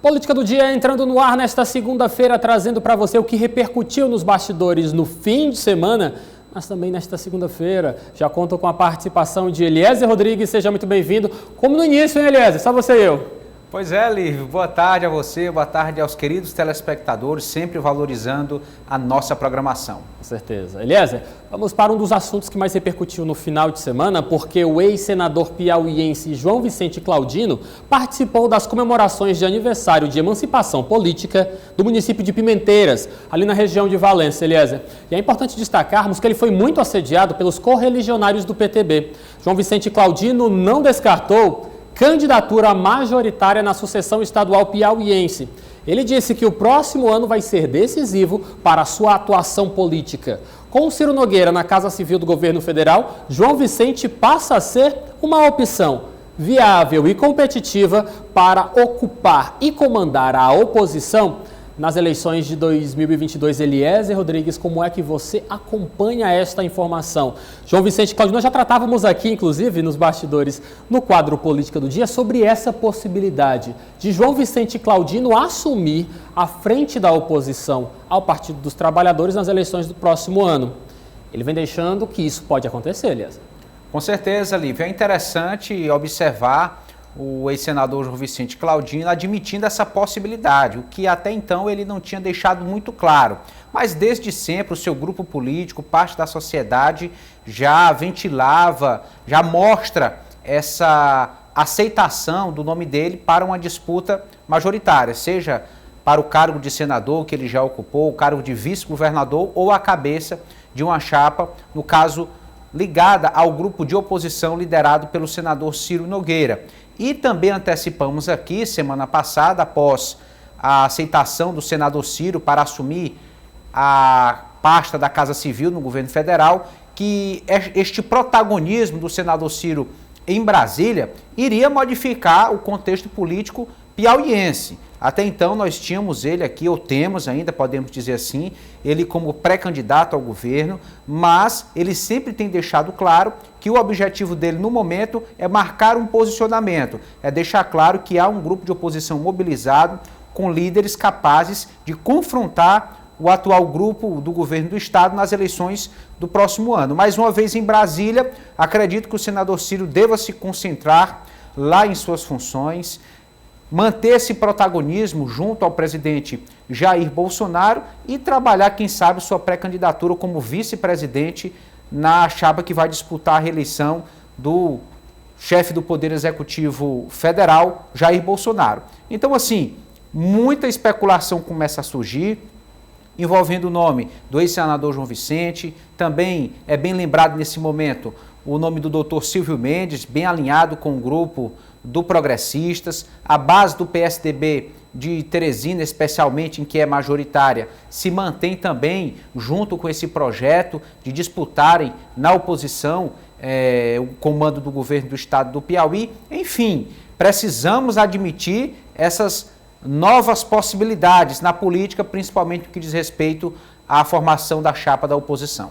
Política do Dia entrando no ar nesta segunda-feira, trazendo para você o que repercutiu nos bastidores no fim de semana, mas também nesta segunda-feira. Já conto com a participação de Eliezer Rodrigues, seja muito bem-vindo. Como no início, hein, Eliezer? Só você e eu. Pois é, Lívio. Boa tarde a você, boa tarde aos queridos telespectadores, sempre valorizando a nossa programação. Com certeza. Eliezer, vamos para um dos assuntos que mais repercutiu no final de semana, porque o ex-senador piauiense João Vicente Claudino participou das comemorações de aniversário de emancipação política do município de Pimenteiras, ali na região de Valença, Eliezer. E é importante destacarmos que ele foi muito assediado pelos correligionários do PTB. João Vicente Claudino não descartou candidatura majoritária na sucessão estadual piauiense. Ele disse que o próximo ano vai ser decisivo para a sua atuação política. Com Ciro Nogueira na Casa Civil do governo federal, João Vicente passa a ser uma opção viável e competitiva para ocupar e comandar a oposição nas eleições de 2022. Eliezer Rodrigues, como é que você acompanha esta informação? João Vicente Claudino, nós já tratávamos aqui, inclusive, nos bastidores, no quadro Política do Dia, sobre essa possibilidade de João Vicente Claudino assumir a frente da oposição ao Partido dos Trabalhadores nas eleições do próximo ano. Ele vem deixando que isso pode acontecer, Eliezer. Com certeza, Lívia. É interessante observar o ex-senador João Vicente Claudino admitindo essa possibilidade, o que até então ele não tinha deixado muito claro. Mas desde sempre o seu grupo político, parte da sociedade, já ventilava, já mostra essa aceitação do nome dele para uma disputa majoritária, seja para o cargo de senador que ele já ocupou, o cargo de vice-governador ou a cabeça de uma chapa, no caso ligada ao grupo de oposição liderado pelo senador Ciro Nogueira. E também antecipamos aqui, semana passada, após a aceitação do senador Ciro para assumir a pasta da Casa Civil no governo federal, que este protagonismo do senador Ciro em Brasília iria modificar o contexto político piauiense. Até então nós tínhamos ele aqui, ou temos ainda, podemos dizer assim, ele como pré-candidato ao governo, mas ele sempre tem deixado claro que o objetivo dele no momento é marcar um posicionamento, é deixar claro que há um grupo de oposição mobilizado com líderes capazes de confrontar o atual grupo do governo do estado nas eleições do próximo ano. Mais uma vez em Brasília, acredito que o senador Ciro deva se concentrar lá em suas funções, manter esse protagonismo junto ao presidente Jair Bolsonaro e trabalhar, quem sabe, sua pré-candidatura como vice-presidente na chapa que vai disputar a reeleição do chefe do Poder Executivo Federal, Jair Bolsonaro. Então, assim, muita especulação começa a surgir, envolvendo o nome do ex-senador João Vicente. Também é bem lembrado nesse momento o nome do doutor Silvio Mendes, bem alinhado com o grupo do Progressistas. A base do PSDB de Teresina, especialmente em que é majoritária, se mantém também junto com esse projeto de disputarem na oposição o comando do governo do estado do Piauí. Enfim, precisamos admitir essas novas possibilidades na política, principalmente no que diz respeito à formação da chapa da oposição.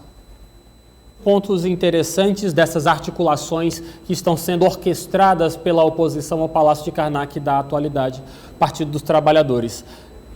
Pontos interessantes dessas articulações que estão sendo orquestradas pela oposição ao Palácio de Karnak da atualidade, Partido dos Trabalhadores.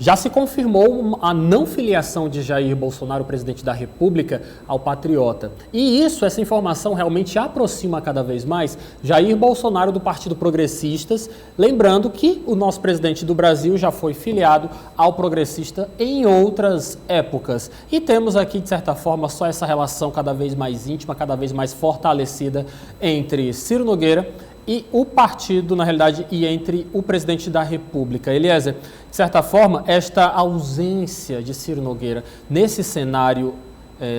Já se confirmou a não filiação de Jair Bolsonaro, presidente da República, ao Patriota. E essa informação realmente aproxima cada vez mais Jair Bolsonaro do Partido Progressistas, lembrando que o nosso presidente do Brasil já foi filiado ao Progressista em outras épocas. E temos aqui, de certa forma, só essa relação cada vez mais íntima, cada vez mais fortalecida entre Ciro Nogueira e o partido, na realidade, e entre o presidente da República. Eliezer, de certa forma, esta ausência de Ciro Nogueira nesse cenário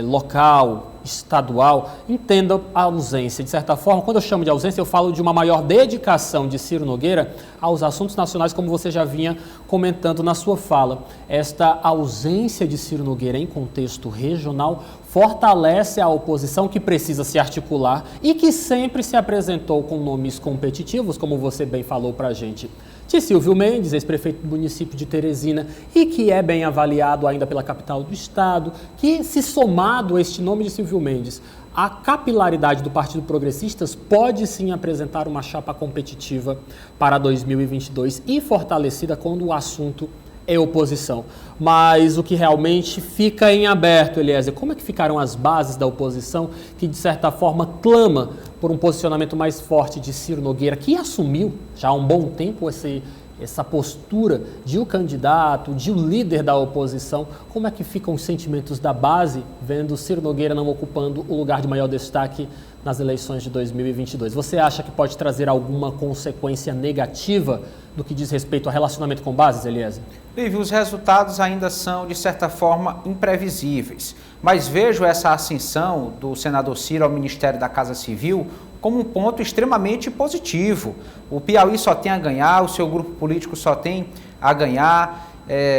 local, estadual, entenda a ausência. De certa forma, quando eu chamo de ausência, eu falo de uma maior dedicação de Ciro Nogueira aos assuntos nacionais, como você já vinha comentando na sua fala. Esta ausência de Ciro Nogueira em contexto regional fortalece a oposição, que precisa se articular e que sempre se apresentou com nomes competitivos, como você bem falou para a gente, de Silvio Mendes, ex-prefeito do município de Teresina, e que é bem avaliado ainda pela capital do estado, que, se somado a este nome de Silvio Mendes a capilaridade do Partido Progressistas pode sim apresentar uma chapa competitiva para 2022 e fortalecida quando o assunto é oposição. Mas o que realmente fica em aberto, Eliezer, como é que ficaram as bases da oposição que, de certa forma, clama por um posicionamento mais forte de Ciro Nogueira, que assumiu já há um bom tempo essa postura de o candidato, de o líder da oposição? Como é que ficam os sentimentos da base vendo Ciro Nogueira não ocupando o lugar de maior destaque nas eleições de 2022? Você acha que pode trazer alguma consequência negativa no que diz respeito ao relacionamento com bases, Eliezer? Lívio, os resultados ainda são, de certa forma, imprevisíveis, mas vejo essa ascensão do senador Ciro ao Ministério da Casa Civil como um ponto extremamente positivo. O Piauí só tem a ganhar, o seu grupo político só tem a ganhar.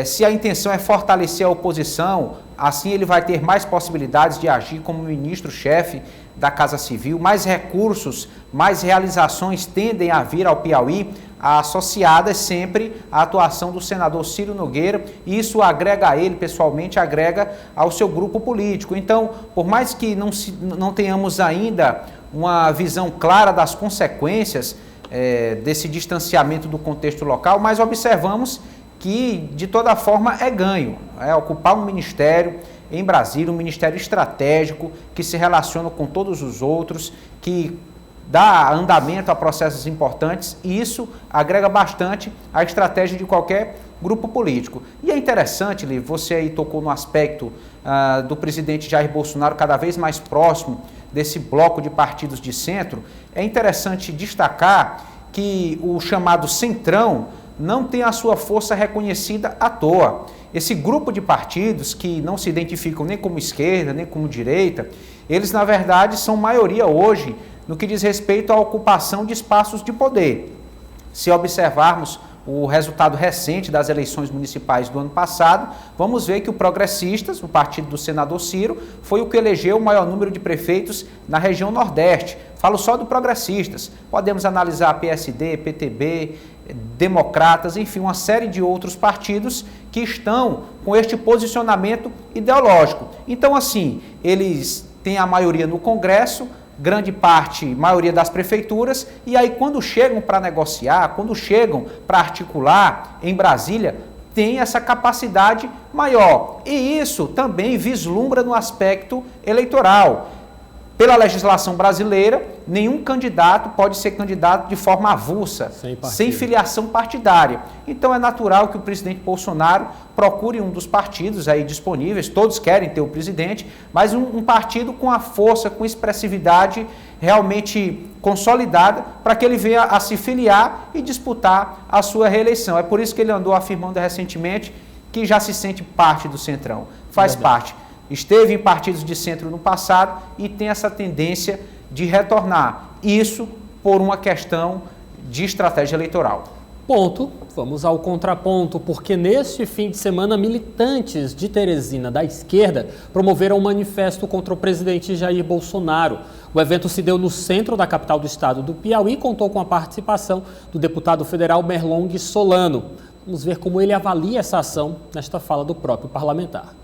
Se a intenção é fortalecer a oposição, assim ele vai ter mais possibilidades de agir como ministro-chefe da Casa Civil, mais recursos, mais realizações tendem a vir ao Piauí, associadas sempre à atuação do senador Ciro Nogueira, e isso agrega a ele, pessoalmente, agrega ao seu grupo político. Então, por mais que não tenhamos ainda uma visão clara das consequências desse distanciamento do contexto local, mas observamos que, de toda forma, é ganho. Ocupar um ministério em Brasília, um ministério estratégico, que se relaciona com todos os outros, que dá andamento a processos importantes, e isso agrega bastante à estratégia de qualquer grupo político. E é interessante, Lívio, você aí tocou no aspecto do presidente Jair Bolsonaro cada vez mais próximo desse bloco de partidos de centro. É interessante destacar que o chamado Centrão não tem a sua força reconhecida à toa. Esse grupo de partidos que não se identificam nem como esquerda, nem como direita, eles, na verdade, são maioria hoje no que diz respeito à ocupação de espaços de poder. Se observarmos o resultado recente das eleições municipais do ano passado, vamos ver que o Progressistas, o partido do senador Ciro, foi o que elegeu o maior número de prefeitos na região Nordeste. Falo só do Progressistas. Podemos analisar PSD, PTB, Democratas, enfim, uma série de outros partidos que estão com este posicionamento ideológico. Então, assim, eles têm a maioria no Congresso, grande parte, maioria das prefeituras, e aí quando chegam para negociar, quando chegam para articular em Brasília, tem essa capacidade maior. E isso também vislumbra no aspecto eleitoral. Pela legislação brasileira, nenhum candidato pode ser candidato de forma avulsa, sem filiação partidária. Então é natural que o presidente Bolsonaro procure um dos partidos aí disponíveis, todos querem ter o presidente, mas um partido com a força, com expressividade realmente consolidada para que ele venha a se filiar e disputar a sua reeleição. É por isso que ele andou afirmando recentemente que já se sente parte do Centrão, faz parte. Esteve em partidos de centro no passado e tem essa tendência de retornar. Isso por uma questão de estratégia eleitoral. Ponto. Vamos ao contraponto, porque neste fim de semana, militantes de Teresina da esquerda promoveram um manifesto contra o presidente Jair Bolsonaro. O evento se deu no centro da capital do estado do Piauí e contou com a participação do deputado federal Merlong Solano. Vamos ver como ele avalia essa ação nesta fala do próprio parlamentar.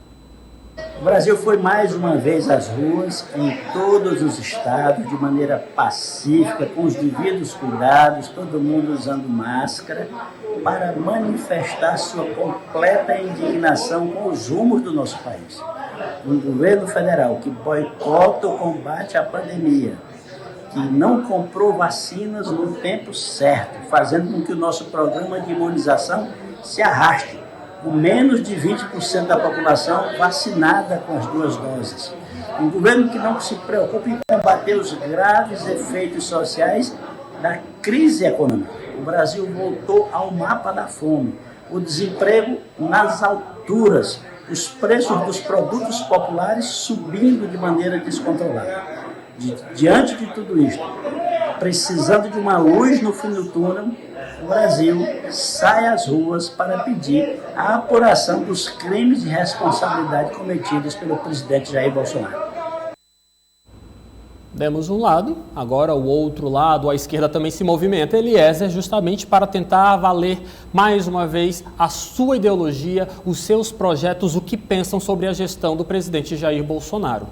O Brasil foi mais uma vez às ruas, em todos os estados, de maneira pacífica, com os devidos cuidados, todo mundo usando máscara, para manifestar sua completa indignação com os rumos do nosso país. Um governo federal que boicota o combate à pandemia, que não comprou vacinas no tempo certo, fazendo com que o nosso programa de imunização se arraste, com menos de 20% da população vacinada com as 2 doses. Um governo que não se preocupa em combater os graves efeitos sociais da crise econômica. O Brasil voltou ao mapa da fome, o desemprego nas alturas, os preços dos produtos populares subindo de maneira descontrolada. Diante de tudo isto, precisando de uma luz no fim do túnel, o Brasil sai às ruas para pedir a apuração dos crimes de responsabilidade cometidos pelo presidente Jair Bolsonaro. Demos um lado, agora o outro lado, a esquerda também se movimenta, Eliezer, justamente para tentar valer mais uma vez a sua ideologia, os seus projetos, o que pensam sobre a gestão do presidente Jair Bolsonaro.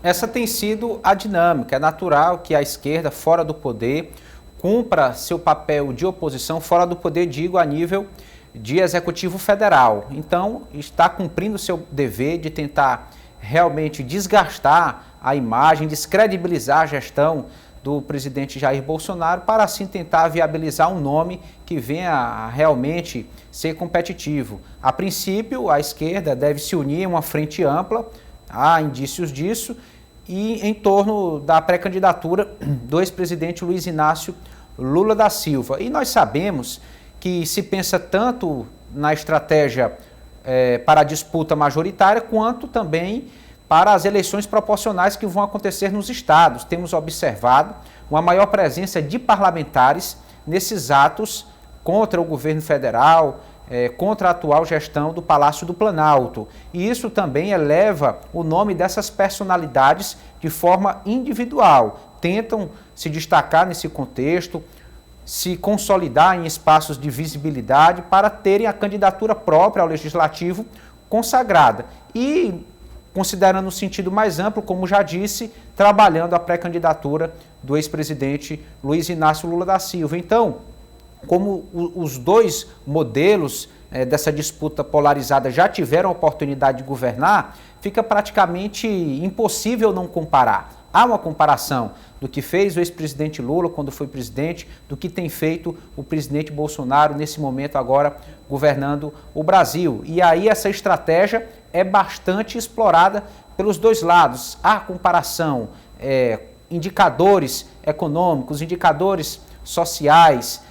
Essa tem sido a dinâmica. É natural que a esquerda, fora do poder, cumpra seu papel de oposição, fora do poder, digo, a nível de executivo federal. Então, está cumprindo o seu dever de tentar realmente desgastar a imagem, descredibilizar a gestão do presidente Jair Bolsonaro, para assim tentar viabilizar um nome que venha a realmente ser competitivo. A princípio, a esquerda deve se unir em uma frente ampla, há indícios disso, e em torno da pré-candidatura do ex-presidente Luiz Inácio Lula da Silva. E nós sabemos que se pensa tanto na estratégia para a disputa majoritária, quanto também para as eleições proporcionais que vão acontecer nos estados. Temos observado uma maior presença de parlamentares nesses atos contra o governo federal, contra a atual gestão do Palácio do Planalto. E isso também eleva o nome dessas personalidades de forma individual. Tentam se destacar nesse contexto, se consolidar em espaços de visibilidade para terem a candidatura própria ao Legislativo consagrada. E, considerando o sentido mais amplo, como já disse, trabalhando a pré-candidatura do ex-presidente Luiz Inácio Lula da Silva. Então, como os dois modelos dessa disputa polarizada já tiveram a oportunidade de governar, fica praticamente impossível não comparar. Há uma comparação do que fez o ex-presidente Lula quando foi presidente, do que tem feito o presidente Bolsonaro nesse momento agora governando o Brasil. E aí essa estratégia é bastante explorada pelos dois lados. Há comparação, indicadores econômicos, indicadores sociais,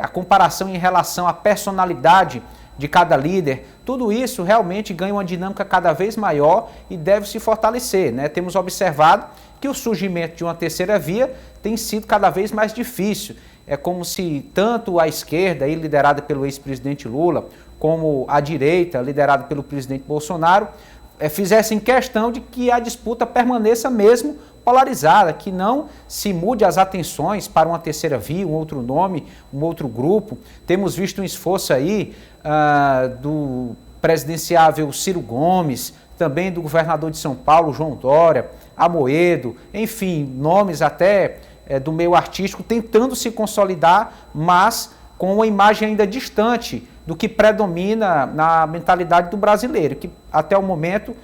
a comparação em relação à personalidade de cada líder. Tudo isso realmente ganha uma dinâmica cada vez maior e deve se fortalecer, né? Temos observado que o surgimento de uma terceira via tem sido cada vez mais difícil. É como se tanto a esquerda, aí, liderada pelo ex-presidente Lula, como a direita, liderada pelo presidente Bolsonaro, fizessem questão de que a disputa permaneça mesmo polarizada, que não se mude as atenções para uma terceira via, um outro nome, um outro grupo. Temos visto um esforço aí do presidenciável Ciro Gomes, também do governador de São Paulo, João Dória, Amoedo, enfim, nomes até do meio artístico, tentando se consolidar, mas com uma imagem ainda distante do que predomina na mentalidade do brasileiro, que até o momento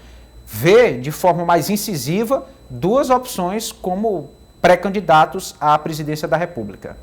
vê de forma mais incisiva duas opções como pré-candidatos à presidência da República.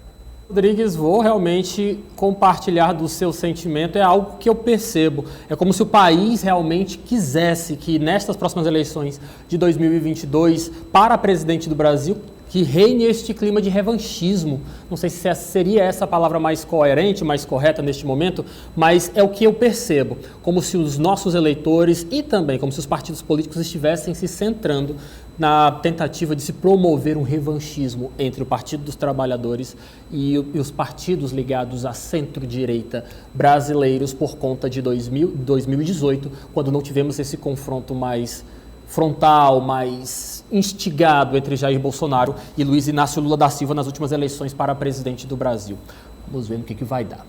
Rodrigues, vou realmente compartilhar do seu sentimento, é algo que eu percebo. É como se o país realmente quisesse que nestas próximas eleições de 2022, para presidente do Brasil, que reine este clima de revanchismo. Não sei se seria essa a palavra mais coerente, mais correta neste momento, mas é o que eu percebo. Como se os nossos eleitores e também como se os partidos políticos estivessem se centrando na tentativa de se promover um revanchismo entre o Partido dos Trabalhadores e os partidos ligados à centro-direita brasileiros por conta de 2018, quando não tivemos esse confronto mais frontal, mais instigado entre Jair Bolsonaro e Luiz Inácio Lula da Silva nas últimas eleições para presidente do Brasil. Vamos ver no que vai dar.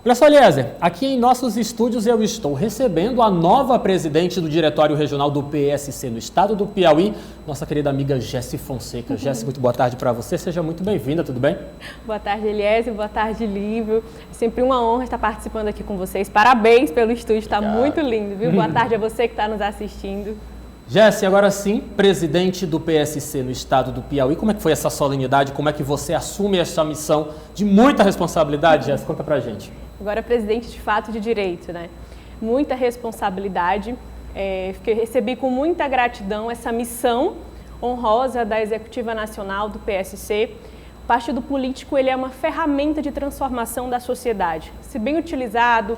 Olha só, Eliezer, aqui em nossos estúdios eu estou recebendo a nova presidente do Diretório Regional do PSC no estado do Piauí, nossa querida amiga Jessi Fonseca. Jessi, muito boa tarde para você, seja muito bem-vinda, tudo bem? Boa tarde, Eliezer, boa tarde, Lívio. É sempre uma honra estar participando aqui com vocês. Parabéns pelo estúdio, está muito lindo, viu? Boa tarde a você que está nos assistindo. Jessi, agora sim, presidente do PSC no estado do Piauí, como é que foi essa solenidade? Como é que você assume essa missão de muita responsabilidade, Jessi? Conta pra gente. Agora presidente de fato de direito, né? Muita responsabilidade. Recebi com muita gratidão essa missão honrosa da Executiva Nacional do PSC. O partido político ele é uma ferramenta de transformação da sociedade. Se bem utilizado,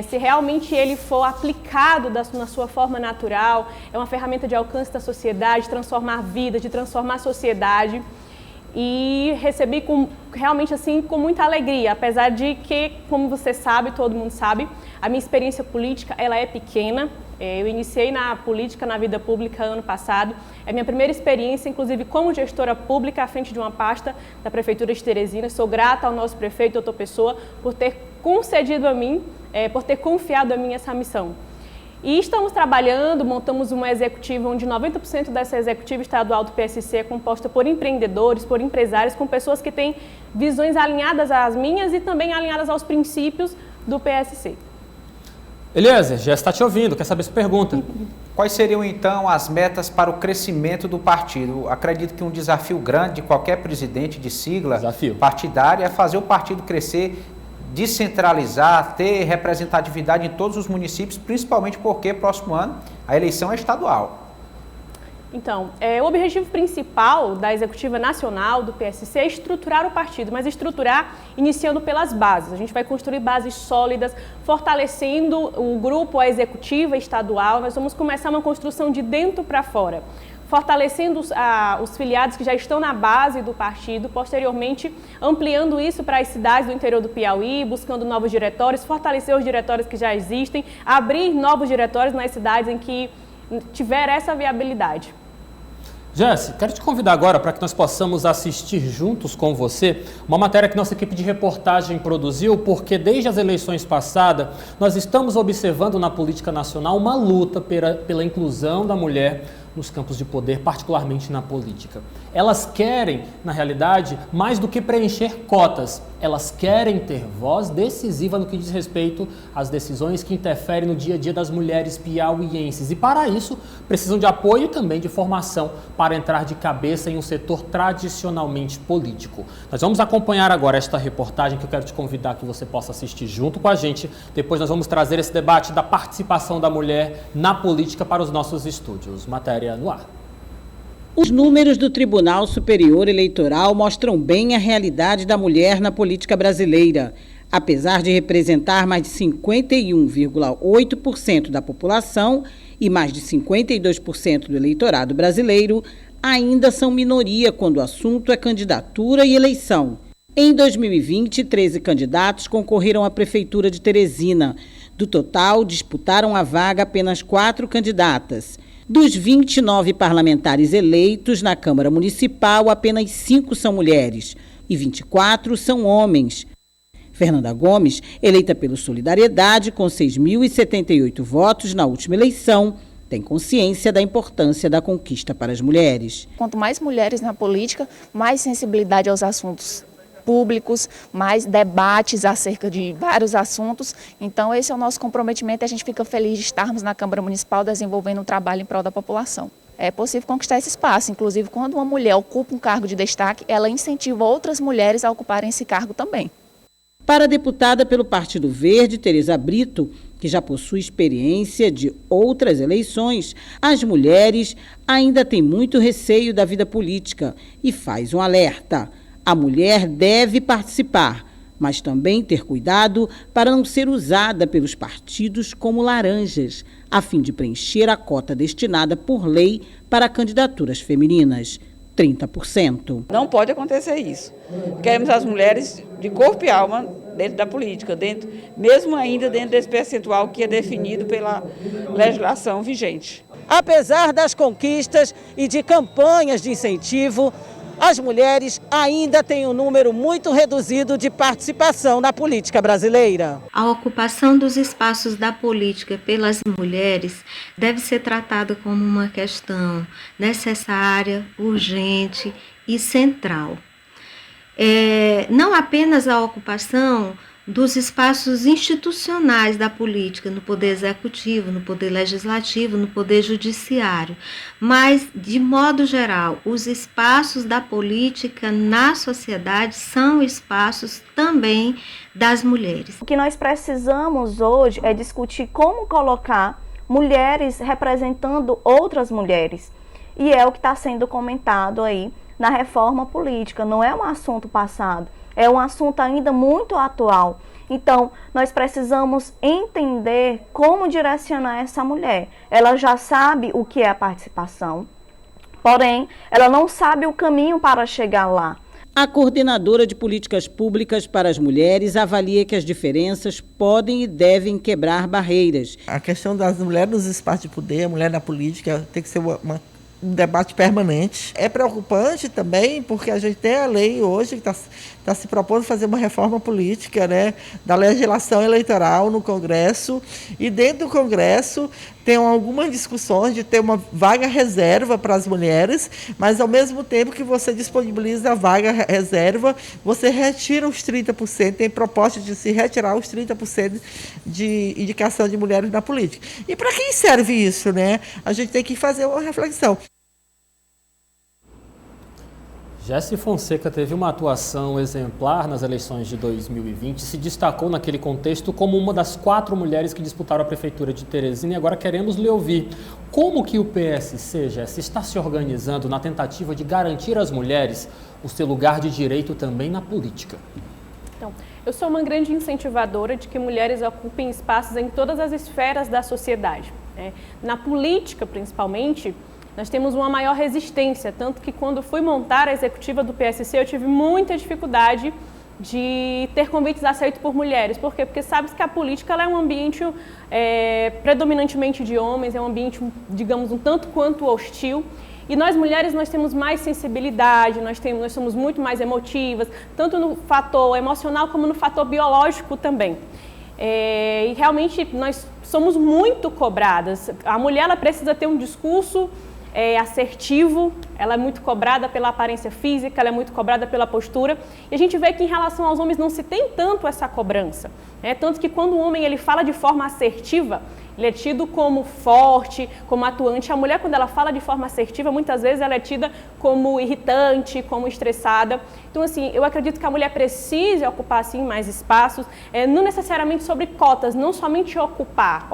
se realmente ele for aplicado na sua forma natural, é uma ferramenta de alcance da sociedade, de transformar vidas, de transformar a sociedade. E recebi realmente assim com muita alegria, apesar de que, como você sabe, todo mundo sabe, a minha experiência política ela é pequena. Eu iniciei na política, na vida pública ano passado. É minha primeira experiência, inclusive como gestora pública à frente de uma pasta da Prefeitura de Teresina. Sou grata ao nosso prefeito, doutor Pessoa, por ter concedido a mim, por ter confiado a mim essa missão. E estamos trabalhando, montamos uma executiva onde 90% dessa executiva estadual do PSC é composta por empreendedores, por empresários, com pessoas que têm visões alinhadas às minhas e também alinhadas aos princípios do PSC. Eliezer, já está te ouvindo, quer saber sua pergunta. Quais seriam, então, as metas para o crescimento do partido? Acredito que um desafio grande de qualquer presidente de sigla partidária é fazer o partido crescer, descentralizar, ter representatividade em todos os municípios, principalmente porque próximo ano a eleição é estadual. Então, o objetivo principal da Executiva Nacional do PSC é estruturar o partido, mas estruturar iniciando pelas bases. A gente vai construir bases sólidas, fortalecendo o grupo, a Executiva Estadual. Nós vamos começar uma construção de dentro para fora, fortalecendo os filiados que já estão na base do partido, posteriormente ampliando isso para as cidades do interior do Piauí, buscando novos diretórios, fortalecer os diretórios que já existem, abrir novos diretórios nas cidades em que tiver essa viabilidade. Jéssica, quero te convidar agora para que nós possamos assistir juntos com você uma matéria que nossa equipe de reportagem produziu, porque desde as eleições passadas nós estamos observando na política nacional uma luta pela inclusão da mulher nos campos de poder, particularmente na política. Elas querem, na realidade, mais do que preencher cotas, elas querem ter voz decisiva no que diz respeito às decisões que interferem no dia a dia das mulheres piauienses. E para isso, precisam de apoio e também de formação para entrar de cabeça em um setor tradicionalmente político. Nós vamos acompanhar agora esta reportagem que eu quero te convidar que você possa assistir junto com a gente. Depois nós vamos trazer esse debate da participação da mulher na política para os nossos estúdios. Matéria no ar. Os números do Tribunal Superior Eleitoral mostram bem a realidade da mulher na política brasileira. Apesar de representar mais de 51,8% da população e mais de 52% do eleitorado brasileiro, ainda são minoria quando o assunto é candidatura e eleição. Em 2020, 13 candidatos concorreram à Prefeitura de Teresina. Do total, disputaram a vaga apenas 4 candidatas. Dos 29 parlamentares eleitos na Câmara Municipal, apenas 5 são mulheres e 24 são homens. Fernanda Gomes, eleita pelo Solidariedade, com 6.078 votos na última eleição, tem consciência da importância da conquista para as mulheres. Quanto mais mulheres na política, mais sensibilidade aos assuntos públicos, mais debates acerca de vários assuntos. Então esse é o nosso comprometimento e a gente fica feliz de estarmos na Câmara Municipal desenvolvendo um trabalho em prol da população. É possível conquistar esse espaço, inclusive quando uma mulher ocupa um cargo de destaque, ela incentiva outras mulheres a ocuparem esse cargo também. Para a deputada pelo Partido Verde, Tereza Brito, que já possui experiência de outras eleições, as mulheres ainda têm muito receio da vida política e faz um alerta. A mulher deve participar, mas também ter cuidado para não ser usada pelos partidos como laranjas, a fim de preencher a cota destinada por lei para candidaturas femininas, 30%. Não pode acontecer isso. Queremos as mulheres de corpo e alma dentro da política, mesmo ainda dentro desse percentual que é definido pela legislação vigente. Apesar das conquistas e de campanhas de incentivo, as mulheres ainda têm um número muito reduzido de participação na política brasileira. A ocupação dos espaços da política pelas mulheres deve ser tratada como uma questão necessária, urgente e central. Não apenas a ocupação dos espaços institucionais da política, no poder executivo, no poder legislativo, no poder judiciário, mas, de modo geral, os espaços da política na sociedade são espaços também das mulheres. O que nós precisamos hoje é discutir como colocar mulheres representando outras mulheres, e é o que está sendo comentado aí na reforma política. Não é um assunto passado, é um assunto ainda muito atual. Então, nós precisamos entender como direcionar essa mulher. Ela já sabe o que é a participação, porém, ela não sabe o caminho para chegar lá. A coordenadora de políticas públicas para as mulheres avalia que as diferenças podem e devem quebrar barreiras. A questão das mulheres nos espaços de poder, a mulher na política, tem que ser um debate permanente. É preocupante também porque a gente tem a lei hoje que está está se propondo fazer uma reforma política, né, da legislação eleitoral no Congresso, e dentro do Congresso tem algumas discussões de ter uma vaga reserva para as mulheres, mas ao mesmo tempo que você disponibiliza a vaga reserva, você retira os 30%, tem proposta de se retirar os 30% de indicação de mulheres na política. E para quem serve isso, né? A gente tem que fazer uma reflexão. Jesse Fonseca teve uma atuação exemplar nas eleições de 2020, se destacou naquele contexto como uma das 4 mulheres que disputaram a Prefeitura de Teresina, e agora queremos lhe ouvir. Como que o PSC, Jesse, está se organizando na tentativa de garantir às mulheres o seu lugar de direito também na política? Então, eu sou uma grande incentivadora de que mulheres ocupem espaços em todas as esferas da sociedade, né? Na política, principalmente, nós temos uma maior resistência, tanto que quando fui montar a executiva do PSC, eu tive muita dificuldade de ter convites aceitos por mulheres. Por quê? Porque sabe que a política ela é um ambiente predominantemente de homens, é um ambiente, digamos, um tanto quanto hostil. E nós mulheres, nós temos mais sensibilidade, nós somos muito mais emotivas, tanto no fator emocional como no fator biológico também. E realmente nós somos muito cobradas. A mulher ela precisa ter um discurso assertivo, ela é muito cobrada pela aparência física, ela é muito cobrada pela postura, e a gente vê que em relação aos homens não se tem tanto essa cobrança, né? Tanto que quando o homem ele fala de forma assertiva, ele é tido como forte, como atuante. A mulher, quando ela fala de forma assertiva, muitas vezes ela é tida como irritante, como estressada. Então, assim, eu acredito que a mulher precisa ocupar, sim, mais espaços, não necessariamente sobre cotas, não somente ocupar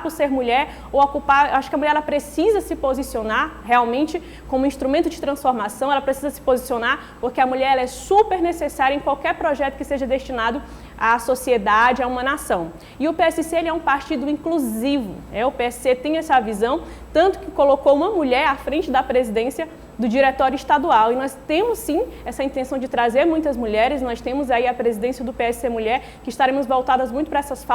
por ser mulher, ou ocupar, acho que a mulher ela precisa se posicionar realmente como instrumento de transformação, ela precisa se posicionar porque a mulher ela é super necessária em qualquer projeto que seja destinado à sociedade, a uma nação. E o PSC ele é um partido inclusivo, o PSC tem essa visão, tanto que colocou uma mulher à frente da presidência do diretório estadual, e nós temos sim essa intenção de trazer muitas mulheres. Nós temos aí a presidência do PSC Mulher, que estaremos voltadas muito para essas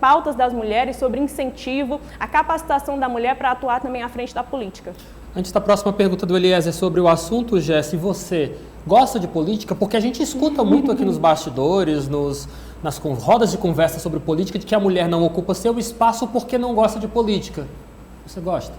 pautas das mulheres, sobre incentivo, a capacitação da mulher para atuar também à frente da política. Antes da próxima pergunta do Eliezer sobre o assunto, Jesse, você gosta de política? Porque a gente escuta muito aqui nos bastidores, nas rodas de conversa sobre política, de que a mulher não ocupa seu espaço porque não gosta de política. Você gosta?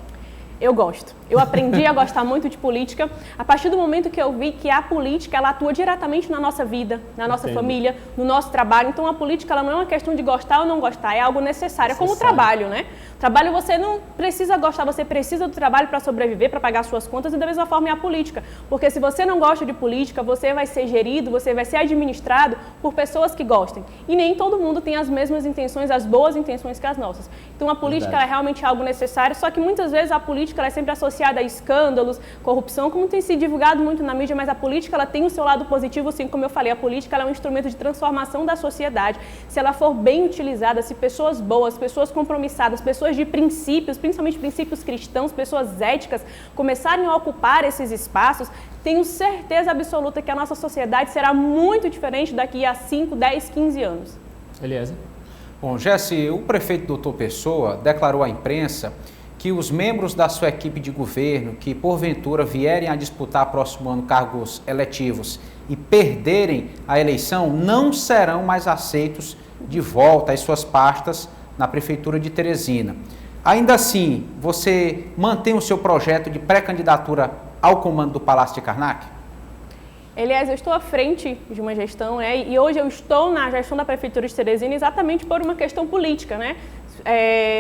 Eu gosto. Eu aprendi a gostar muito de política a partir do momento que eu vi que a política ela atua diretamente na nossa vida, na nossa família, no nosso trabalho. Então a política ela não é uma questão de gostar ou não gostar, é algo necessário, como o trabalho, né? Trabalho você não precisa gostar, você precisa do trabalho para sobreviver, para pagar suas contas, e da mesma forma é a política. Porque se você não gosta de política, você vai ser gerido, você vai ser administrado por pessoas que gostem. E nem todo mundo tem as mesmas intenções, as boas intenções que as nossas. Então a política ela é realmente algo necessário, só que muitas vezes a política ela é sempre associada a escândalos, corrupção, como tem se divulgado muito na mídia, mas a política ela tem o seu lado positivo, sim, como eu falei, a política ela é um instrumento de transformação da sociedade. Se ela for bem utilizada, se pessoas boas, pessoas compromissadas, pessoas de princípios, principalmente princípios cristãos, pessoas éticas, começarem a ocupar esses espaços, tenho certeza absoluta que a nossa sociedade será muito diferente daqui a 5, 10, 15 anos. Eliezer? Bom, Jesse, o prefeito Dr. Pessoa declarou à imprensa que os membros da sua equipe de governo que, porventura, vierem a disputar próximo ano cargos eletivos e perderem a eleição, não serão mais aceitos de volta às suas pastas na Prefeitura de Teresina. Ainda assim, você mantém o seu projeto de pré-candidatura ao comando do Palácio de Karnak? Aliás, eu estou à frente de uma gestão, né? E hoje eu estou na gestão da Prefeitura de Teresina exatamente por uma questão política, né?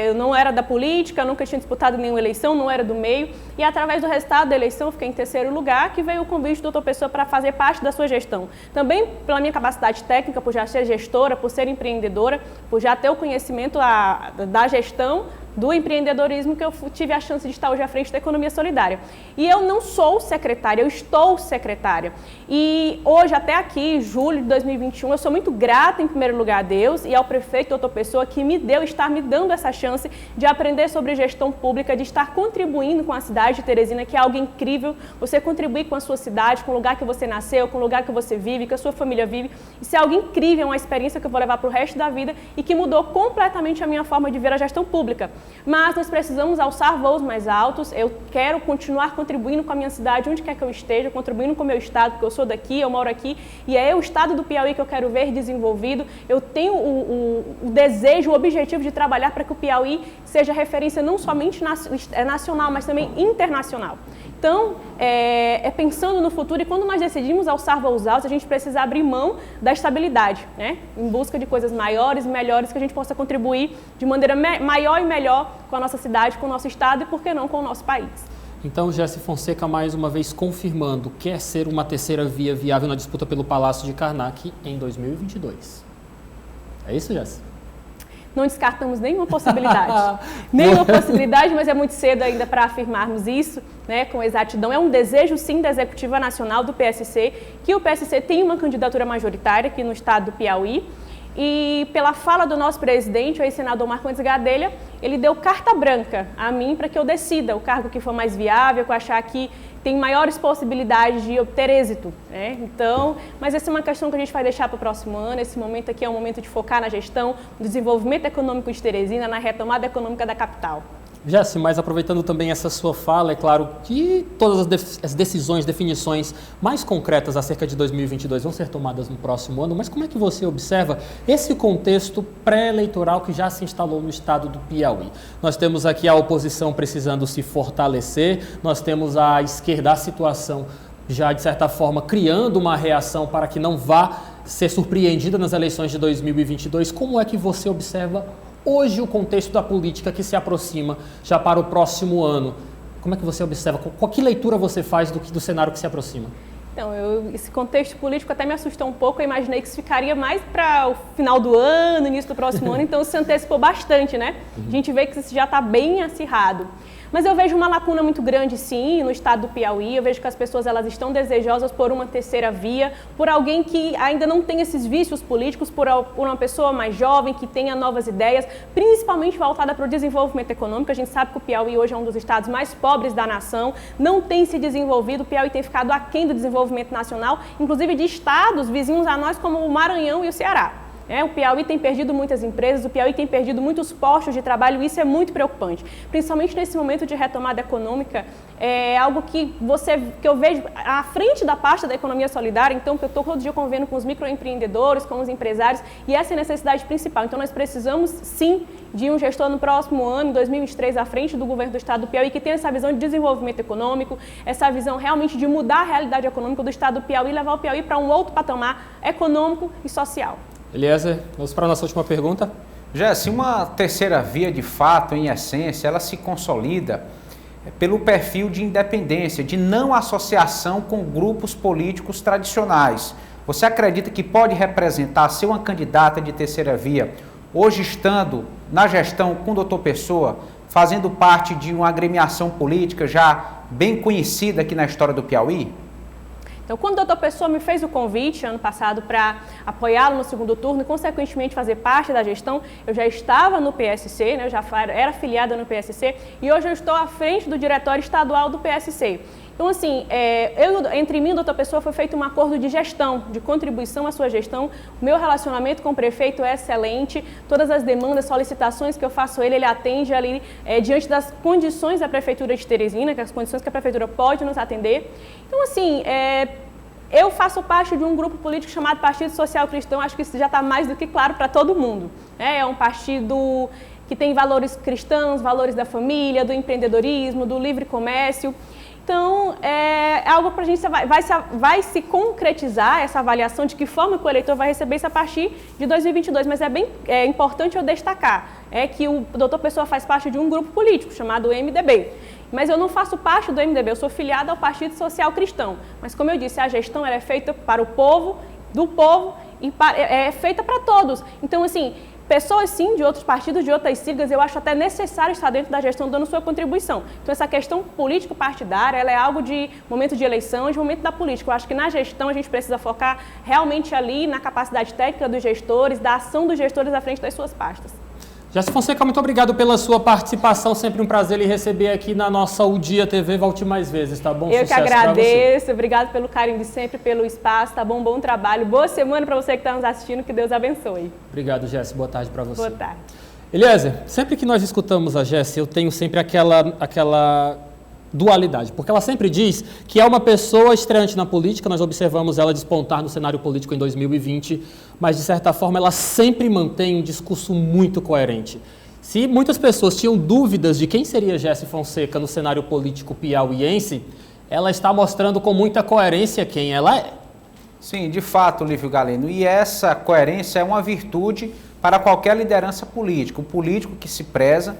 Eu não era da política, nunca tinha disputado nenhuma eleição, não era do meio, e através do resultado da eleição, fiquei em terceiro lugar, que veio o convite do Dr. Pessoa para fazer parte da sua gestão. Também pela minha capacidade técnica, por já ser gestora, por ser empreendedora, por já ter o conhecimento da gestão, do empreendedorismo, que eu tive a chance de estar hoje à frente da economia solidária. E eu não sou secretária, eu estou secretária. E hoje, até aqui, julho de 2021, eu sou muito grata, em primeiro lugar, a Deus e ao prefeito Dr. Pessoa, que está me dando essa chance de aprender sobre gestão pública, de estar contribuindo com a cidade de Teresina, que é algo incrível, você contribuir com a sua cidade, com o lugar que você nasceu, com o lugar que você vive, que a sua família vive. Isso é algo incrível, é uma experiência que eu vou levar para o resto da vida e que mudou completamente a minha forma de ver a gestão pública. Mas nós precisamos alçar voos mais altos. Eu quero continuar contribuindo com a minha cidade, onde quer que eu esteja, contribuindo com o meu estado, porque eu sou daqui, eu moro aqui, e é o estado do Piauí que eu quero ver desenvolvido. Eu tenho o desejo, o objetivo de trabalhar para que o Piauí seja referência não somente nacional, mas também internacional. Então, pensando no futuro, e quando nós decidimos alçar voos altos, a gente precisa abrir mão da estabilidade, né? Em busca de coisas maiores e melhores, que a gente possa contribuir de maneira maior e melhor com a nossa cidade, com o nosso estado e, por que não, com o nosso país. Então, Gessi Fonseca, mais uma vez confirmando, quer ser uma terceira via viável na disputa pelo Palácio de Karnak em 2022. É isso, Gessi? Não descartamos nenhuma possibilidade. Nenhuma possibilidade, mas é muito cedo ainda para afirmarmos isso, né, com exatidão. É um desejo, sim, da Executiva Nacional do PSC, que o PSC tenha uma candidatura majoritária aqui no estado do Piauí. E pela fala do nosso presidente, o ex-senador Marcondes Gadelha, ele deu carta branca a mim para que eu decida o cargo que for mais viável, que eu achar que tem maiores possibilidades de obter êxito, né? Então, mas essa é uma questão que a gente vai deixar para o próximo ano. Esse momento aqui é um momento de focar na gestão, no desenvolvimento econômico de Teresina, na retomada econômica da capital. Gessi, mas aproveitando também essa sua fala, é claro que todas as decisões, definições mais concretas acerca de 2022 vão ser tomadas no próximo ano, mas como é que você observa esse contexto pré-eleitoral que já se instalou no estado do Piauí? Nós temos aqui a oposição precisando se fortalecer, nós temos a esquerda, a situação já de certa forma criando uma reação para que não vá ser surpreendida nas eleições de 2022. Como é que você observa hoje o contexto da política que se aproxima já para o próximo ano? Como é que você observa? Que leitura você faz do cenário que se aproxima? Então, esse contexto político até me assustou um pouco. Eu imaginei que isso ficaria mais para o final do ano, início do próximo ano, então se antecipou bastante, né? A gente vê que isso já está bem acirrado. Mas eu vejo uma lacuna muito grande, sim, no estado do Piauí. Eu vejo que as pessoas elas estão desejosas por uma terceira via, por alguém que ainda não tem esses vícios políticos, por uma pessoa mais jovem, que tenha novas ideias, principalmente voltada para o desenvolvimento econômico. A gente sabe que o Piauí hoje é um dos estados mais pobres da nação, não tem se desenvolvido, o Piauí tem ficado aquém do desenvolvimento nacional, inclusive de estados vizinhos a nós, como o Maranhão e o Ceará. O Piauí tem perdido muitas empresas, o Piauí tem perdido muitos postos de trabalho, e isso é muito preocupante. Principalmente nesse momento de retomada econômica, é algo que eu vejo à frente da pasta da economia solidária, então, que eu estou todo dia convivendo com os microempreendedores, com os empresários, e essa é a necessidade principal. Então, nós precisamos, sim, de um gestor no próximo ano, em 2023, à frente do governo do estado do Piauí, que tenha essa visão de desenvolvimento econômico, essa visão realmente de mudar a realidade econômica do estado do Piauí e levar o Piauí para um outro patamar econômico e social. Eliezer, vamos para a nossa última pergunta. Gessi, uma terceira via, de fato, em essência, ela se consolida pelo perfil de independência, de não associação com grupos políticos tradicionais. Você acredita que pode representar, ser uma candidata de terceira via, hoje estando na gestão com o doutor Pessoa, fazendo parte de uma agremiação política já bem conhecida aqui na história do Piauí? Então, quando o doutor Pessoa me fez o convite ano passado para apoiá-lo no segundo turno e, consequentemente, fazer parte da gestão, eu já estava no PSC, né, eu já era afiliada no PSC, e hoje eu estou à frente do diretório estadual do PSC. Então, assim, entre mim e o doutor Pessoa foi feito um acordo de gestão, de contribuição à sua gestão. O meu relacionamento com o prefeito é excelente, todas as demandas, solicitações que eu faço ele atende ali diante das condições da Prefeitura de Teresina, que as condições que a Prefeitura pode nos atender. Então, assim, eu faço parte de um grupo político chamado Partido Social Cristão, acho que isso já está mais do que claro para todo mundo. É um partido que tem valores cristãos, valores da família, do empreendedorismo, do livre comércio. Então, é algo para a gente vai se concretizar, essa avaliação de que forma que o eleitor vai receber isso a partir de 2022. Mas é bem importante eu destacar que o doutor Pessoa faz parte de um grupo político chamado MDB. Mas eu não faço parte do MDB, eu sou filiada ao Partido Social Cristão. Mas, como eu disse, a gestão ela é feita para o povo, do povo, e é feita para todos. Então, assim, pessoas, sim, de outros partidos, de outras siglas, eu acho até necessário estar dentro da gestão dando sua contribuição. Então, essa questão político-partidária, ela é algo de momento de eleição, de momento da política. Eu acho que na gestão a gente precisa focar realmente ali na capacidade técnica dos gestores, da ação dos gestores à frente das suas pastas. Gessi Fonseca, muito obrigado pela sua participação, sempre um prazer lhe receber aqui na nossa O Dia TV, volte mais vezes, tá bom? Eu que agradeço, obrigado pelo carinho de sempre, pelo espaço, tá bom? Bom trabalho, boa semana para você que está nos assistindo, que Deus abençoe. Obrigado, Gessi, boa tarde para você. Boa tarde. Eliezer, sempre que nós escutamos a Jessi, eu tenho sempre aquela dualidade, porque ela sempre diz que é uma pessoa estreante na política, nós observamos ela despontar no cenário político em 2020, mas de certa forma ela sempre mantém um discurso muito coerente. Se muitas pessoas tinham dúvidas de quem seria Jessi Fonseca no cenário político piauiense, ela está mostrando com muita coerência quem ela é. Sim, de fato, Lívio Galeno, e essa coerência é uma virtude para qualquer liderança política. O político que se preza,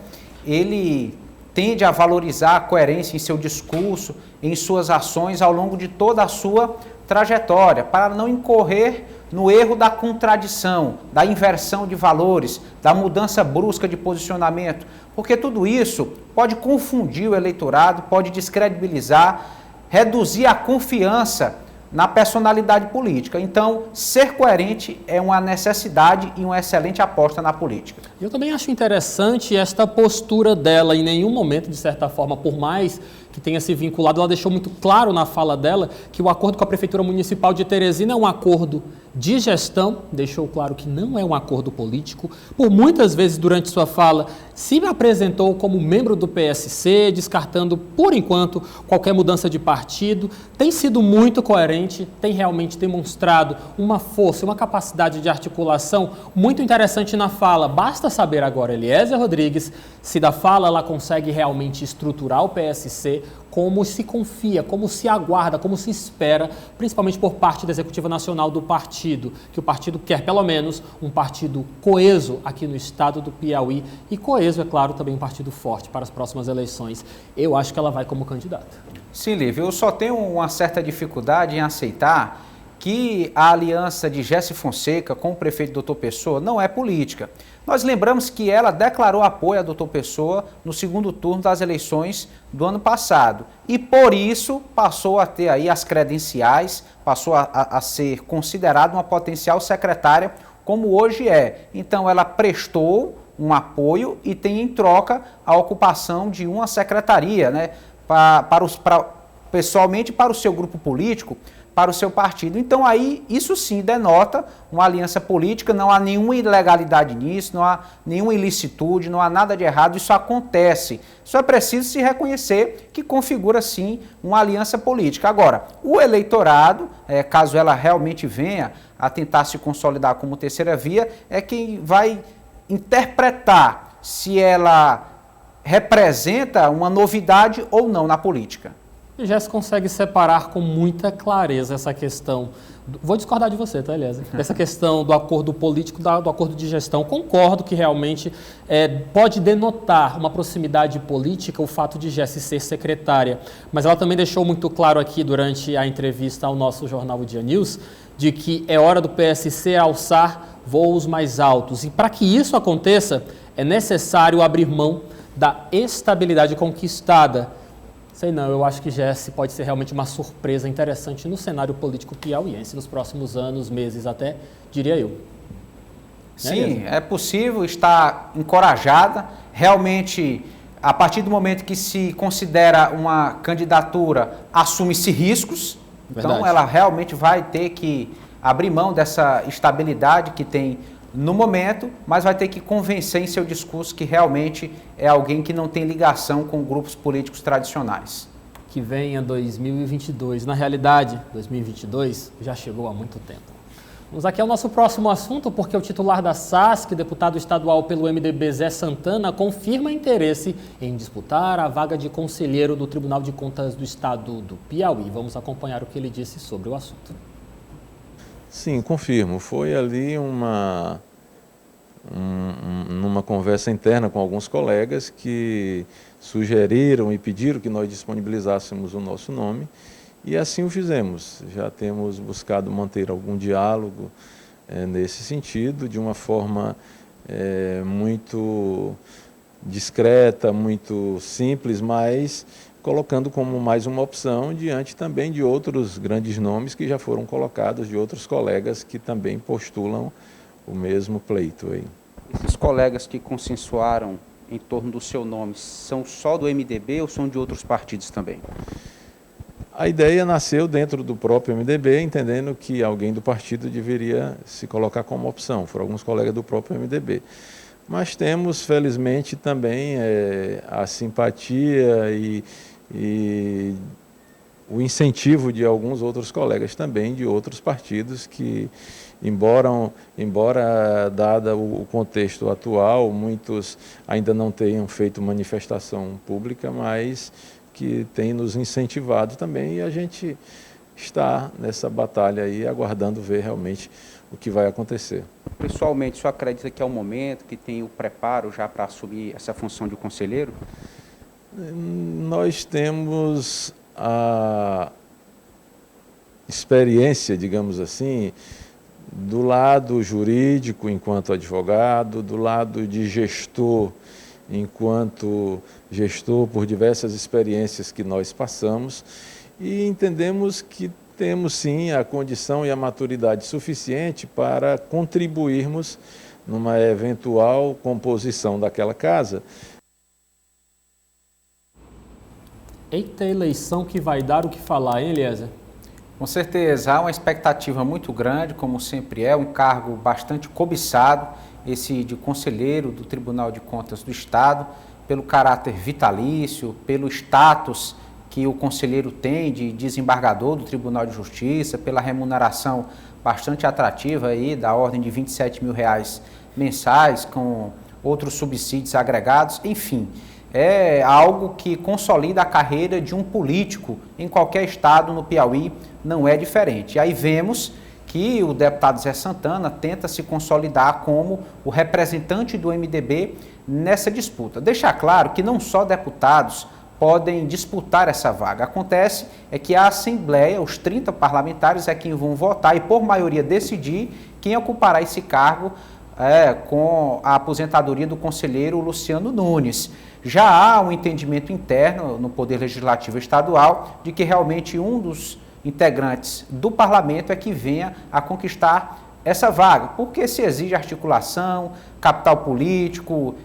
ele tende a valorizar a coerência em seu discurso, em suas ações ao longo de toda a sua trajetória, para não incorrer no erro da contradição, da inversão de valores, da mudança brusca de posicionamento, porque tudo isso pode confundir o eleitorado, pode descredibilizar, reduzir a confiança na personalidade política. Então, ser coerente é uma necessidade e uma excelente aposta na política. Eu também acho interessante esta postura dela. Em nenhum momento, de certa forma, por mais que tenha se vinculado, ela deixou muito claro na fala dela que o acordo com a Prefeitura Municipal de Teresina é um acordo de gestão, deixou claro que não é um acordo político. Por muitas vezes, durante sua fala, se apresentou como membro do PSC, descartando, por enquanto, qualquer mudança de partido. Tem sido muito coerente, tem realmente demonstrado uma força, uma capacidade de articulação muito interessante na fala. Basta saber agora, Eliezer Rodrigues, se da fala ela consegue realmente estruturar o PSC, como se confia, como se aguarda, como se espera, principalmente por parte da Executiva Nacional do partido, que o partido quer pelo menos um partido coeso aqui no estado do Piauí e coeso, é claro, também um partido forte para as próximas eleições. Eu acho que ela vai como candidata. Sim, Lívio, eu só tenho uma certa dificuldade em aceitar que a aliança de Jessi Fonseca com o prefeito Dr. Pessoa não é política. Nós lembramos que ela declarou apoio a Dr. Pessoa no segundo turno das eleições do ano passado e por isso passou a ter aí as credenciais, passou a ser considerada uma potencial secretária como hoje é. Então ela prestou um apoio e tem em troca a ocupação de uma secretaria, né, pessoalmente para o seu grupo político, para o seu partido. Então aí isso sim denota uma aliança política, não há nenhuma ilegalidade nisso, não há nenhuma ilicitude, não há nada de errado, isso acontece. Só é preciso se reconhecer que configura sim uma aliança política. Agora, o eleitorado, caso ela realmente venha a tentar se consolidar como terceira via, é quem vai interpretar se ela representa uma novidade ou não na política. E já se consegue separar com muita clareza essa questão. Vou discordar de você, tá, Eliezer? Dessa questão do acordo político, do acordo de gestão. Concordo que realmente pode denotar uma proximidade política o fato de Jessi ser secretária. Mas ela também deixou muito claro aqui durante a entrevista ao nosso jornal O Dia News de que é hora do PSC alçar voos mais altos. E para que isso aconteça, é necessário abrir mão da estabilidade conquistada. Sei não, eu acho que Jessi pode ser realmente uma surpresa interessante no cenário político piauiense nos próximos anos, meses até, diria eu. Sim, é possível, está encorajada. Realmente, a partir do momento que se considera uma candidatura, assume-se riscos. Então, Verdade. ela realmente vai ter que abrir mão dessa estabilidade que tem no momento, mas vai ter que convencer em seu discurso que realmente é alguém que não tem ligação com grupos políticos tradicionais. Que venha 2022. Na realidade, 2022 já chegou há muito tempo. Vamos aqui ao nosso próximo assunto, porque o titular da SASC, deputado estadual pelo MDB Zé Santana, confirma interesse em disputar a vaga de conselheiro do Tribunal de Contas do Estado do Piauí. Vamos acompanhar o que ele disse sobre o assunto. Sim, confirmo. Foi ali numa conversa interna com alguns colegas que sugeriram e pediram que nós disponibilizássemos o nosso nome e assim o fizemos. Já temos buscado manter algum diálogo nesse sentido, de uma forma muito discreta, muito simples, mas colocando como mais uma opção diante também de outros grandes nomes que já foram colocados, de outros colegas que também postulam o mesmo pleito aí. Esses colegas que consensuaram em torno do seu nome são só do MDB ou são de outros partidos também? A ideia nasceu dentro do próprio MDB, entendendo que alguém do partido deveria se colocar como opção. Foram alguns colegas do próprio MDB. mas temos, felizmente, também a simpatia e o incentivo de alguns outros colegas também, de outros partidos que, embora dada o contexto atual, muitos ainda não tenham feito manifestação pública, mas que têm nos incentivado também, e a gente está nessa batalha aí, aguardando ver realmente o que vai acontecer. Pessoalmente, o senhor acredita que é o momento, que tem o preparo já para assumir essa função de conselheiro? Nós temos a experiência, digamos assim, do lado jurídico enquanto advogado, do lado de gestor enquanto gestor por diversas experiências que nós passamos, e entendemos que temos sim a condição e a maturidade suficiente para contribuirmos numa eventual composição daquela casa. Eita eleição que vai dar o que falar, hein, Eliezer? Com certeza, há uma expectativa muito grande, como sempre é, um cargo bastante cobiçado, esse de conselheiro do Tribunal de Contas do Estado, pelo caráter vitalício, pelo status que o conselheiro tem de desembargador do Tribunal de Justiça, pela remuneração bastante atrativa aí, da ordem de R$27 mil mensais, com outros subsídios agregados, enfim. É algo que consolida a carreira de um político em qualquer estado no Piauí, não é diferente. E aí vemos que o deputado Zé Santana tenta se consolidar como o representante do MDB nessa disputa. Deixar claro que não só deputados podem disputar essa vaga. Acontece é que a Assembleia, os 30 parlamentares, é quem vão votar e por maioria decidir quem ocupará esse cargo com a aposentadoria do conselheiro Luciano Nunes. Já há um entendimento interno no Poder Legislativo Estadual de que realmente um dos integrantes do parlamento é que venha a conquistar essa vaga, porque se exige articulação, capital político,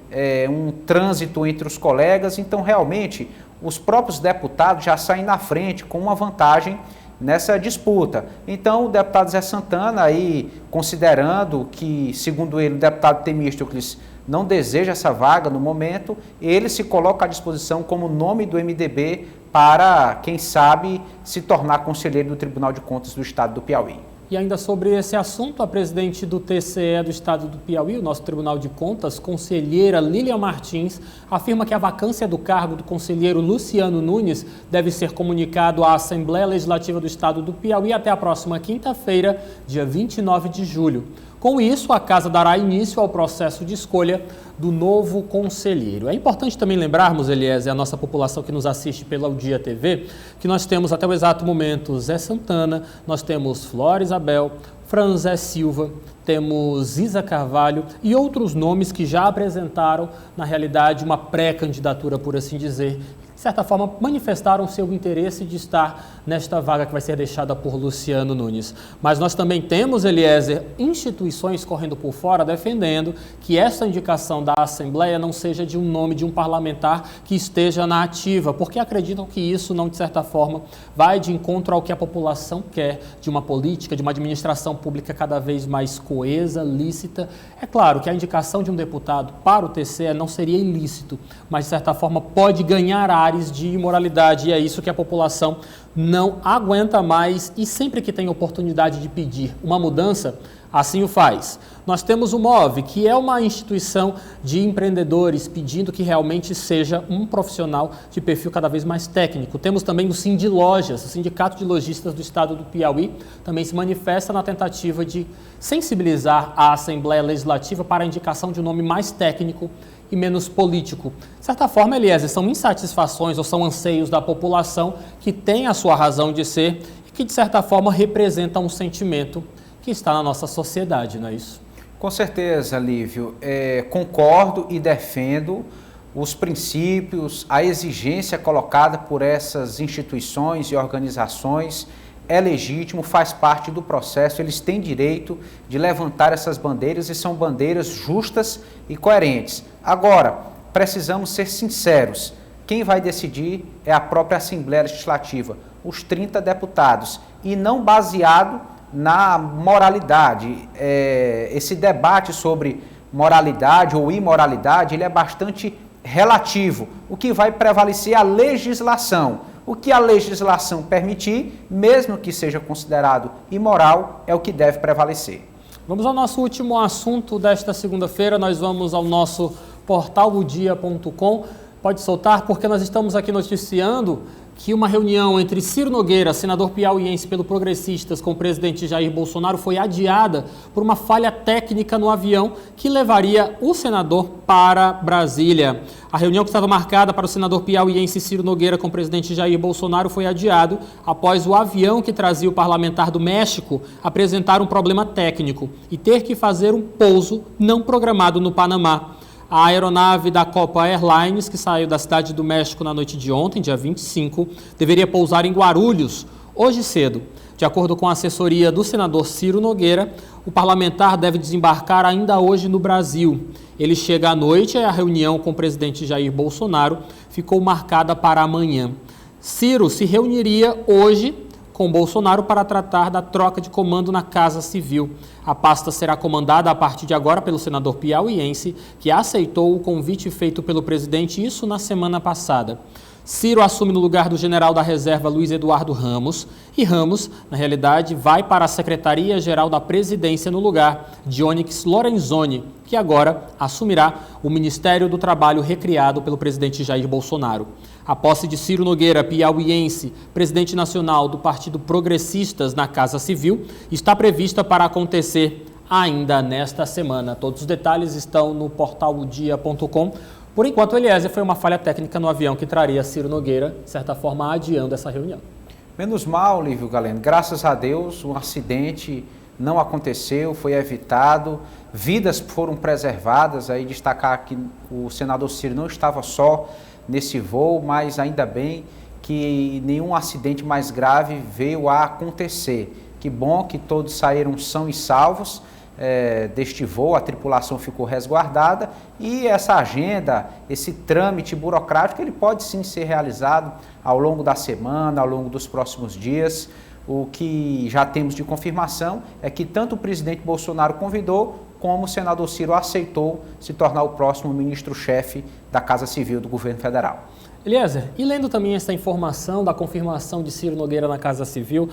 um trânsito entre os colegas, então realmente os próprios deputados já saem na frente com uma vantagem nessa disputa. Então o deputado Zé Santana, aí, considerando que, segundo ele, o deputado Temístocles não deseja essa vaga no momento, ele se coloca à disposição como nome do MDB para, quem sabe, se tornar conselheiro do Tribunal de Contas do Estado do Piauí. E ainda sobre esse assunto, a presidente do TCE do Estado do Piauí, o nosso Tribunal de Contas, conselheira Lília Martins, afirma que a vacância do cargo do conselheiro Luciano Nunes deve ser comunicado à Assembleia Legislativa do Estado do Piauí até a próxima quinta-feira, dia 29 de julho. Com isso, a Casa dará início ao processo de escolha do novo conselheiro. É importante também lembrarmos, Eliezer, a nossa população que nos assiste pela Dia TV, que nós temos até o exato momento Zé Santana, nós temos Flora Isabel, Franzé Silva, temos Isa Carvalho e outros nomes que já apresentaram, na realidade, uma pré-candidatura, por assim dizer, de certa forma, manifestaram seu interesse de estar nesta vaga que vai ser deixada por Luciano Nunes. Mas nós também temos, Eliezer, instituições correndo por fora defendendo que essa indicação da Assembleia não seja de um nome de um parlamentar que esteja na ativa, porque acreditam que isso não, de certa forma, vai de encontro ao que a população quer, de uma política, de uma administração pública cada vez mais coesa, lícita. É claro que a indicação de um deputado para o TCE não seria ilícito, mas, de certa forma, pode ganhar áreas de imoralidade, e é isso que a população não aguenta mais, e sempre que tem oportunidade de pedir uma mudança, assim o faz. Nós temos o MOVE, que é uma instituição de empreendedores pedindo que realmente seja um profissional de perfil cada vez mais técnico. Temos também o Sindilojas, o Sindicato de Lojistas do Estado do Piauí, também se manifesta na tentativa de sensibilizar a Assembleia Legislativa para a indicação de um nome mais técnico e menos político. De certa forma, Eliezer, são insatisfações ou são anseios da população que tem a sua razão de ser e que, de certa forma, representam um sentimento que está na nossa sociedade, não é isso? Com certeza, Lívio. Concordo e defendo os princípios, a exigência colocada por essas instituições e organizações. É legítimo, faz parte do processo, eles têm direito de levantar essas bandeiras e são bandeiras justas e coerentes. Agora, precisamos ser sinceros, quem vai decidir é a própria Assembleia Legislativa, os 30 deputados, e não baseado na moralidade. Esse debate sobre moralidade ou imoralidade, ele é bastante relativo. O que vai prevalecer é a legislação. O que a legislação permitir, mesmo que seja considerado imoral, é o que deve prevalecer. Vamos ao nosso último assunto desta segunda-feira. Nós vamos ao nosso portal odia.com. Pode soltar, porque nós estamos aqui noticiando que uma reunião entre Ciro Nogueira, senador piauiense pelo Progressistas, com o presidente Jair Bolsonaro foi adiada por uma falha técnica no avião que levaria o senador para Brasília. A reunião que estava marcada para o senador piauiense Ciro Nogueira com o presidente Jair Bolsonaro foi adiado após o avião que trazia o parlamentar do México apresentar um problema técnico e ter que fazer um pouso não programado no Panamá. A aeronave da Copa Airlines, que saiu da cidade do México na noite de ontem, dia 25, deveria pousar em Guarulhos hoje cedo. De acordo com a assessoria do senador Ciro Nogueira, o parlamentar deve desembarcar ainda hoje no Brasil. Ele chega à noite e a reunião com o presidente Jair Bolsonaro ficou marcada para amanhã. Ciro se reuniria hoje com Bolsonaro para tratar da troca de comando na Casa Civil. A pasta será comandada a partir de agora pelo senador piauiense, que aceitou o convite feito pelo presidente, isso na semana passada. Ciro assume no lugar do general da reserva Luiz Eduardo Ramos, e Ramos, na realidade, vai para a Secretaria-Geral da Presidência no lugar de Onyx Lorenzoni, que agora assumirá o Ministério do Trabalho recriado pelo presidente Jair Bolsonaro. A posse de Ciro Nogueira, piauiense, presidente nacional do Partido Progressistas na Casa Civil, está prevista para acontecer ainda nesta semana. Todos os detalhes estão no portal odia.com. Por enquanto, Eliezer, foi uma falha técnica no avião que traria Ciro Nogueira, de certa forma, adiando essa reunião. Menos mal, Lívio Galeno. Graças a Deus, um acidente não aconteceu, foi evitado, vidas foram preservadas. Aí destacar que o senador Ciro não estava só nesse voo, mas ainda bem que nenhum acidente mais grave veio a acontecer. Que bom que todos saíram são e salvos deste voo, a tripulação ficou resguardada e essa agenda, esse trâmite burocrático, ele pode sim ser realizado ao longo da semana, ao longo dos próximos dias. O que já temos de confirmação é que tanto o presidente Bolsonaro convidou, como o senador Ciro aceitou se tornar o próximo ministro-chefe da Casa Civil do governo federal. Eliezer, e lendo também essa informação da confirmação de Ciro Nogueira na Casa Civil,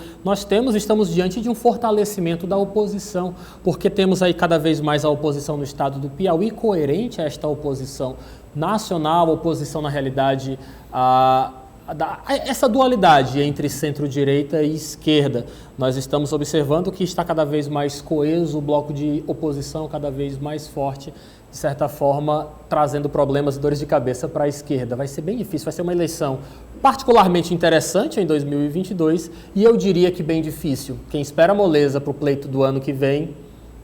estamos diante de um fortalecimento da oposição, porque temos aí cada vez mais a oposição no estado do Piauí, coerente a esta oposição nacional, oposição na realidade essa dualidade entre centro-direita e esquerda. Nós estamos observando que está cada vez mais coeso, o bloco de oposição cada vez mais forte, de certa forma, trazendo problemas e dores de cabeça para a esquerda. Vai ser bem difícil, vai ser uma eleição particularmente interessante em 2022 e eu diria que bem difícil. Quem espera moleza para o pleito do ano que vem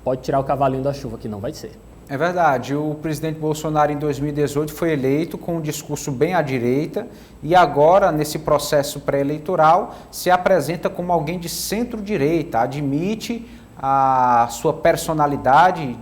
pode tirar o cavalinho da chuva, que não vai ser. É verdade, o presidente Bolsonaro em 2018 foi eleito com um discurso bem à direita e agora, nesse processo pré-eleitoral, se apresenta como alguém de centro-direita, admite a sua personalidade,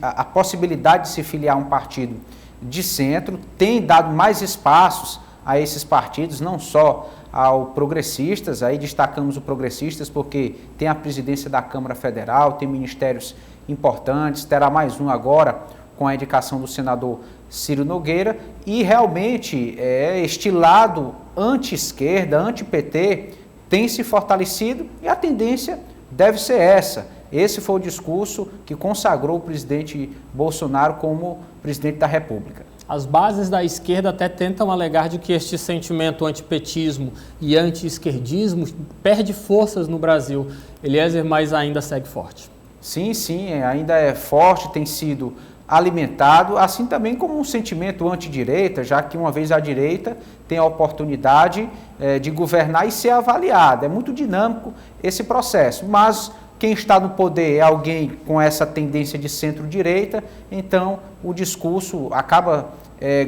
a possibilidade de se filiar a um partido de centro, tem dado mais espaços a esses partidos, não só ao Progressistas, aí destacamos o Progressistas porque tem a presidência da Câmara Federal, tem ministérios importantes, terá mais um agora com a indicação do senador Ciro Nogueira e realmente este lado anti-esquerda, anti-PT tem se fortalecido e a tendência deve ser essa. Esse foi o discurso que consagrou o presidente Bolsonaro como presidente da República. As bases da esquerda até tentam alegar de que este sentimento antipetismo e anti-esquerdismo perde forças no Brasil. Eliezer, mas ainda segue forte. Sim, ainda é forte, tem sido alimentado, assim também como um sentimento antidireita, já que uma vez a direita tem a oportunidade de governar e ser avaliada. É muito dinâmico esse processo, mas quem está no poder é alguém com essa tendência de centro-direita, então o discurso acaba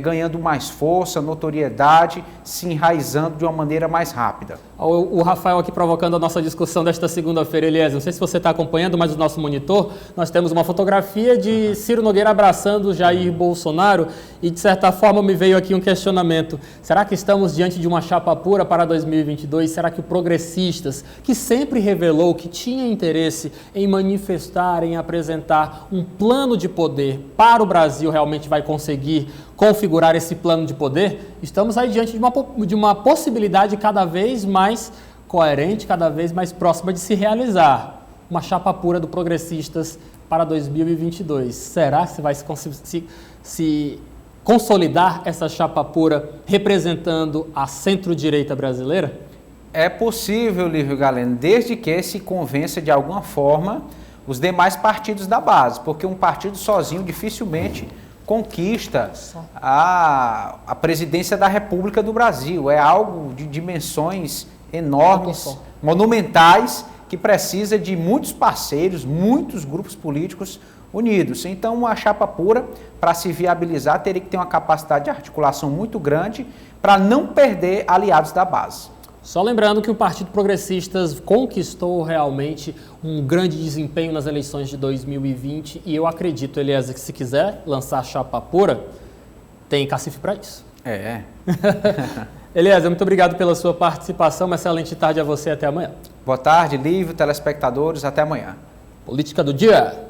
ganhando mais força, notoriedade, se enraizando de uma maneira mais rápida. A O Rafael aqui provocando a nossa discussão desta segunda-feira, Eliezer. Não sei se você está acompanhando, mas o nosso monitor, nós temos uma fotografia de Ciro Nogueira abraçando Jair Bolsonaro e, de certa forma, me veio aqui um questionamento. Será que estamos diante de uma chapa pura para 2022? Será que o Progressistas, que sempre revelou que tinha interesse em manifestar, em apresentar um plano de poder para o Brasil, realmente vai conseguir configurar esse plano de poder? Estamos aí diante de uma possibilidade cada vez mais coerente, cada vez mais próxima de se realizar. Uma chapa pura do Progressistas para 2022. Será que vai se consolidar essa chapa pura representando a centro-direita brasileira? É possível, Lívio Galeno, desde que se convença de alguma forma os demais partidos da base, porque um partido sozinho dificilmente conquista a presidência da República do Brasil. É algo de dimensões enormes, monumentais, que precisa de muitos parceiros, muitos grupos políticos unidos. Então, uma chapa pura, para se viabilizar, teria que ter uma capacidade de articulação muito grande para não perder aliados da base. Só lembrando que o Partido Progressistas conquistou realmente um grande desempenho nas eleições de 2020 e eu acredito, Eliezer, que se quiser lançar a chapa pura, tem cacife para isso. Eliezer, muito obrigado pela sua participação. Uma excelente tarde a você. Até amanhã. Boa tarde, Lívio, telespectadores. Até amanhã. Política do Dia.